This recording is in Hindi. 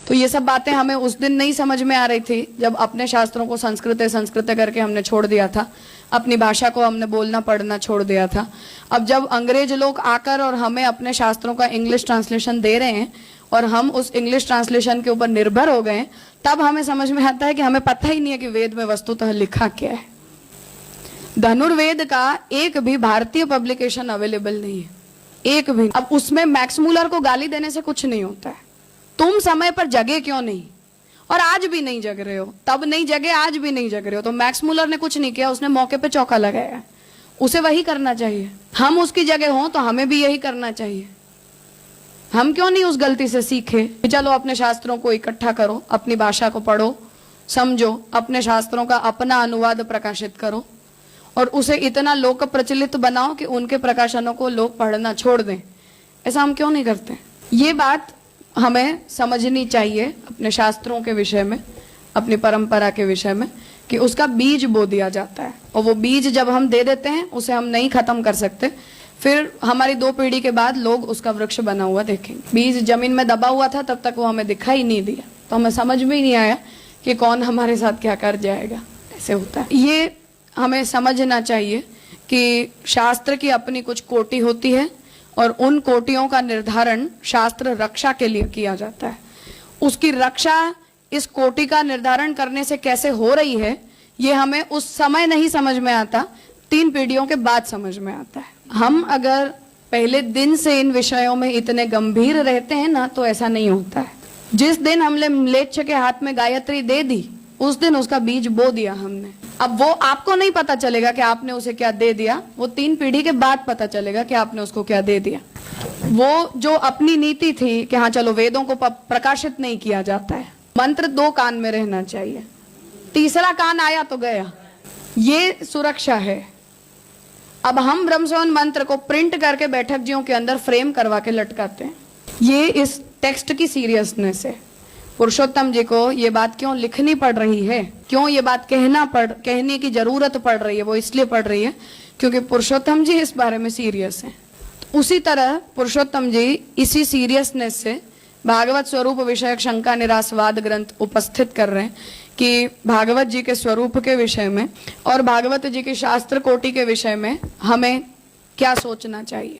तो ये सब बातें हमें उस दिन नहीं समझ में आ रही थी जब अपने शास्त्रों को संस्कृत करके हमने छोड़ दिया था, अपनी भाषा को हमने बोलना पढ़ना छोड़ दिया था। अब जब अंग्रेज लोग आकर और हमें अपने शास्त्रों का इंग्लिश ट्रांसलेशन दे रहे हैं और हम उस इंग्लिश ट्रांसलेशन के ऊपर निर्भर हो गए, तब हमें समझ में आता है कि हमें पता ही नहीं है कि वेद में वस्तुतः लिखा क्या है। धनुर्वेद का एक भी भारतीय पब्लिकेशन अवेलेबल नहीं है, एक भी। अब उसमें मैक्स मूलर को गाली देने से कुछ नहीं होता है। तुम समय पर जगे क्यों नहीं, और आज भी नहीं जग रहे हो, तब नहीं जगे आज भी नहीं जग रहे हो। तो मैक्स मूलर ने कुछ नहीं किया, उसने मौके पे चौका लगाया, उसे वही करना चाहिए। हम उसकी जगह हों तो हमें भी यही करना चाहिए। हम क्यों नहीं उस गलती से सीखे? चलो अपने शास्त्रों को इकट्ठा करो, अपनी भाषा को पढ़ो, समझो, अपने शास्त्रों का अपना अनुवाद प्रकाशित करो और उसे इतना लोक प्रचलित बनाओ कि उनके प्रकाशनों को लोग पढ़ना छोड़ दें। ऐसा हम क्यों नहीं करते? ये बात हमें समझनी चाहिए अपने शास्त्रों के विषय में, अपनी परंपरा के विषय में, कि उसका बीज बो दिया जाता है और वो बीज जब हम दे देते हैं उसे हम नहीं खत्म कर सकते। फिर हमारी 2 पीढ़ी के बाद लोग उसका वृक्ष बना हुआ देखेंगे। बीज जमीन में दबा हुआ था, तब तक वो हमें दिखाई नहीं दिया, तो हमें समझ में ही नहीं आया कि कौन हमारे साथ क्या कर जाएगा। ऐसे होता है। ये हमें समझना चाहिए कि शास्त्र की अपनी कुछ कोटि होती है और उन कोटियों का निर्धारण शास्त्र रक्षा के लिए किया जाता है। उसकी रक्षा इस कोटि का निर्धारण करने से कैसे हो रही है, ये हमें उस समय नहीं समझ में आता, 3 पीढ़ियों के बाद समझ में आता है। हम अगर पहले दिन से इन विषयों में इतने गंभीर रहते हैं ना, तो ऐसा नहीं होता है। जिस दिन हमने म्लेच्छ के हाथ में गायत्री दे दी, उस दिन उसका बीज बो दिया हमने। अब वो आपको नहीं पता चलेगा कि आपने उसे क्या दे दिया, वो 3 पीढ़ी के बाद पता चलेगा कि आपने उसको क्या दे दिया। वो जो अपनी नीति थी कि हाँ चलो वेदों को प्रकाशित नहीं किया जाता है, मंत्र 2 कान में रहना चाहिए, तीसरा कान आया तो गया, ये सुरक्षा है। अब हम ब्रह्मसवन मंत्र को प्रिंट करके बैठक जियों के अंदर फ्रेम करवा के लटकाते हैं। ये इस टेक्स्ट की सीरियसनेस है। पुरुषोत्तम जी को ये बात क्यों लिखनी पड़ रही है, क्यों ये बात कहने की जरूरत पड़ रही है, वो इसलिए पड़ रही है क्योंकि पुरुषोत्तम जी इस बारे में सीरियस हैं। तो उसी तरह पुरुषोत्तम जी इसी सीरियसनेस से भागवत स्वरूप विषयक शंका निरासवाद ग्रंथ उपस्थित कर रहे हैं कि भागवत जी के स्वरूप के विषय में और भागवत जी की शास्त्र कोटि के विषय में हमें क्या सोचना चाहिए।